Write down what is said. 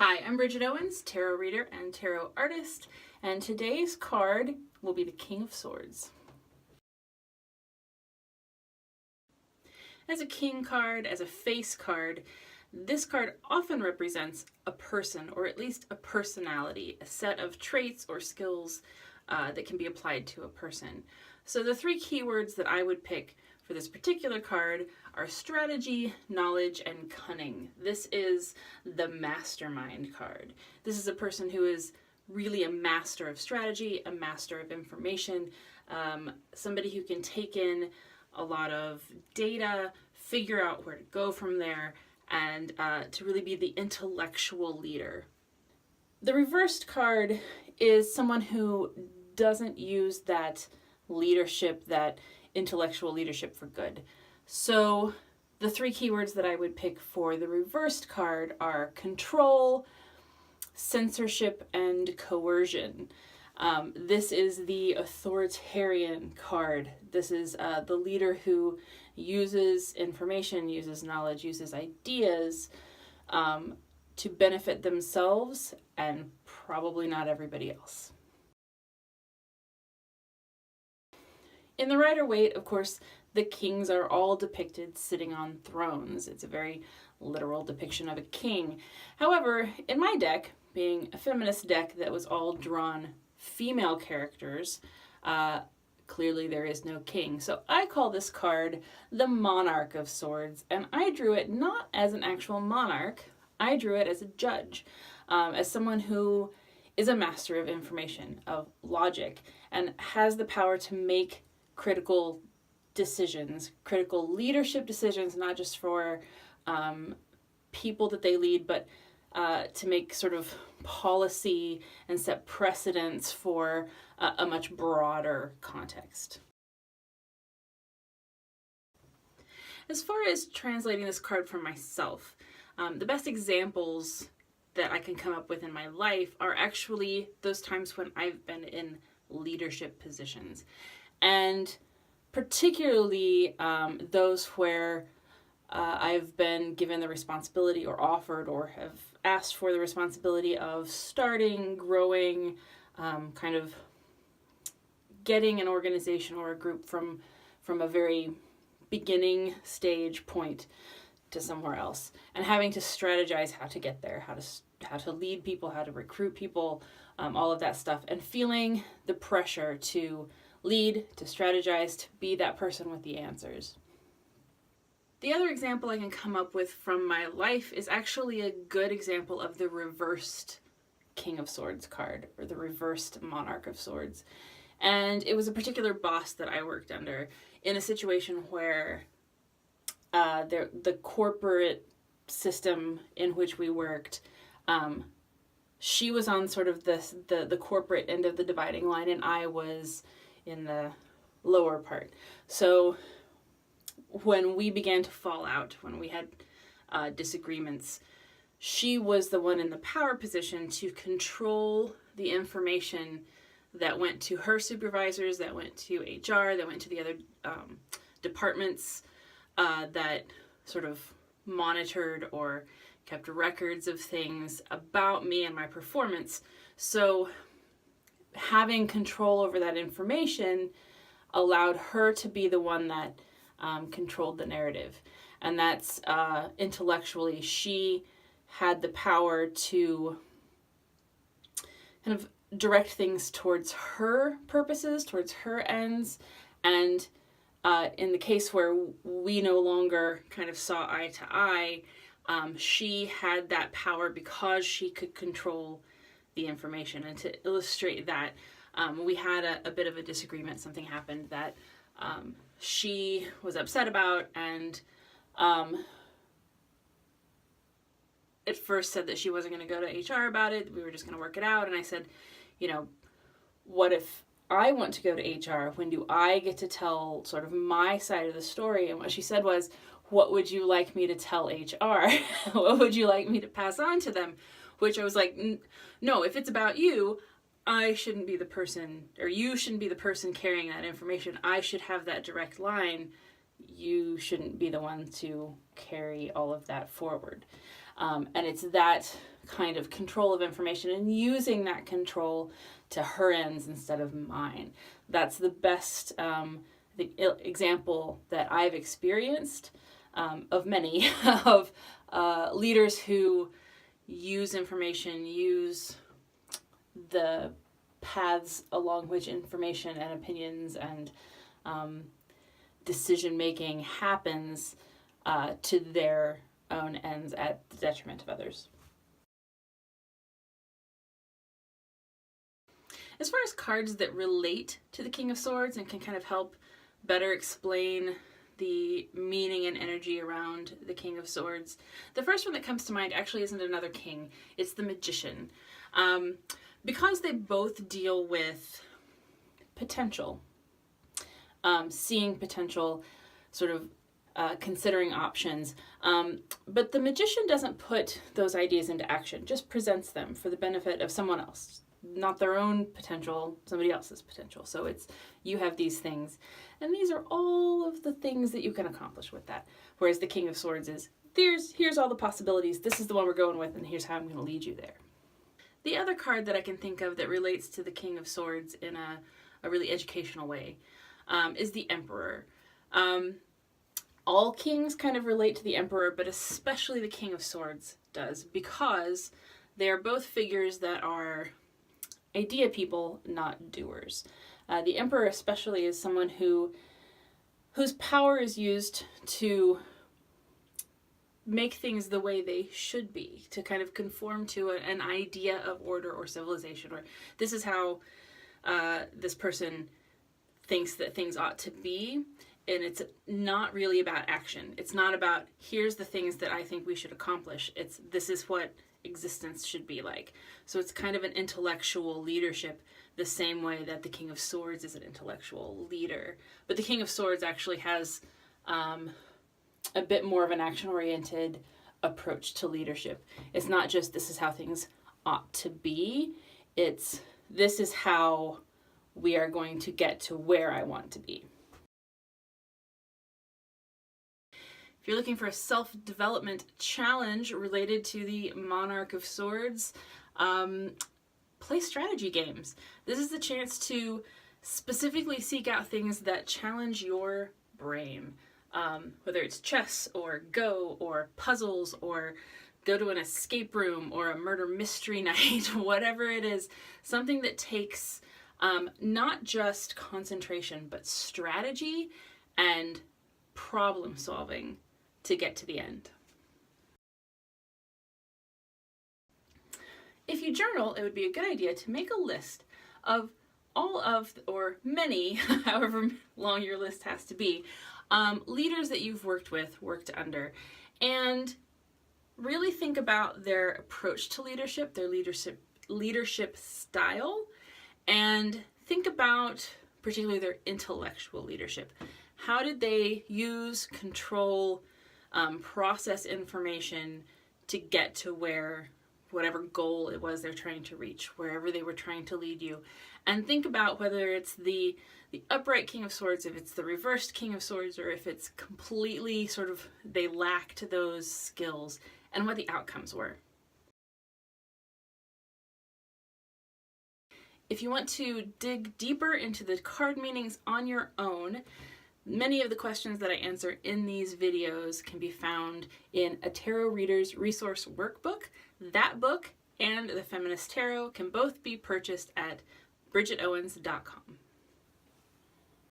Hi, I'm Bridget Owens, tarot reader and tarot artist, and today's card will be the King of Swords. As a king card, as a face card, this card often represents a person, or at least a personality, a set of traits or skills that can be applied to a person. So the three keywords that I would pick for this particular card are strategy, knowledge, and cunning. This is the mastermind card. This is a person who is really a master of strategy, a master of information, somebody who can take in a lot of data, figure out where to go from there, and to really be the intellectual leader. The reversed card is someone who doesn't use that leadership, that intellectual leadership for good. So the three keywords that I would pick for the reversed card are control, censorship, and coercion. This is the authoritarian card. This is the leader who uses information, uses knowledge, uses ideas to benefit themselves and probably not everybody else. In the Rider-Waite, of course, the kings are all depicted sitting on thrones. It's a very literal depiction of a king. However, in my deck, being a feminist deck that was all drawn female characters, clearly there is no king. So I call this card the Monarch of Swords, and I drew it not as an actual monarch, I drew it as a judge, as someone who is a master of information, of logic, and has the power to make critical decisions, critical leadership decisions, not just for people that they lead, but to make sort of policy and set precedents for a much broader context. As far as translating this card for myself, the best examples that I can come up with in my life are actually those times when I've been in leadership positions. And particularly those where I've been given the responsibility or offered or have asked for the responsibility of starting, growing, kind of getting an organization or a group from a very beginning stage point to somewhere else, and having to strategize how to get there, how to lead people, how to recruit people, all of that stuff, and feeling the pressure to lead, to strategize, to be that person with the answers. The other example I can come up with from my life is actually a good example of the reversed King of Swords card, or the reversed Monarch of Swords. And it was a particular boss that I worked under in a situation where the corporate system in which we worked, she was on sort of the corporate end of the dividing line, and I was in the lower part. So when we began to fall out, when we had disagreements, she was the one in the power position to control the information that went to her supervisors, that went to HR, that went to the other departments that sort of monitored or kept records of things about me and my performance. So having control over that information allowed her to be the one that controlled the narrative. And that's intellectually, she had the power to kind of direct things towards her purposes, towards her ends. And in the case where we no longer kind of saw eye to eye, she had that power because she could control the information. And to illustrate that, we had a bit of a disagreement. Something happened that she was upset about, and at first said that she wasn't going to go to HR about it. We were just going to work it out. And I said, you know, what if I want to go to HR? When do I get to tell sort of my side of the story? And what she said was, what would you like me to tell HR? What would you like me to pass on to them? Which I was like, no, if it's about you, I shouldn't be the person, or you shouldn't be the person carrying that information. I should have that direct line. you shouldn't be the one to carry all of that forward. And it's that kind of control of information and using that control to her ends instead of mine. That's the best example that I've experienced of many of leaders who use information, use the paths along which information and opinions and decision making happens to their own ends at the detriment of others. As far as cards that relate to the King of Swords and can kind of help better explain the meaning and energy around the King of Swords, the first one that comes to mind actually isn't another king, it's the Magician. Because they both deal with potential, seeing potential, sort of considering options. But the Magician doesn't put those ideas into action, just presents them for the benefit of someone else. Not their own potential, somebody else's potential. So it's, you have these things, and these are all of the things that you can accomplish with that. Whereas the King of Swords is, here's all the possibilities, this is the one we're going with, and here's how I'm going to lead you there. The other card that I can think of that relates to the King of Swords in a really educational way is the Emperor. All kings kind of relate to the Emperor, but especially the King of Swords does, because they are both figures that are idea people, not doers. The Emperor especially is someone whose power is used to make things the way they should be, to kind of conform to an idea of order or civilization, or this is how this person thinks that things ought to be. And it's not really about action. It's not about, here's the things that I think we should accomplish. It's, this is what existence should be like. So it's kind of an intellectual leadership, the same way that the King of Swords is an intellectual leader. But the King of Swords actually has a bit more of an action-oriented approach to leadership. It's not just, this is how things ought to be. It's, this is how we are going to get to where I want to be. If you're looking for a self-development challenge related to the Monarch of Swords, play strategy games. This is the chance to specifically seek out things that challenge your brain. Whether it's chess or Go or puzzles or go to an escape room or a murder mystery night, whatever it is, something that takes not just concentration, but strategy and problem solving to get to the end. If you journal, it would be a good idea to make a list of all of, or many, however long your list has to be, leaders that you've worked with, worked under, and really think about their approach to leadership, their leadership style, and think about particularly their intellectual leadership. How did they use, control, process information to get to whatever goal it was they're trying to reach, wherever they were trying to lead you. And think about whether it's the upright King of Swords, if it's the reversed King of Swords, or if it's completely sort of, they lacked those skills, and what the outcomes were. If you want to dig deeper into the card meanings on your own, many of the questions that I answer in these videos can be found in a Tarot Reader's Resource Workbook. That book and The Feminist Tarot can both be purchased at BridgetOwens.com.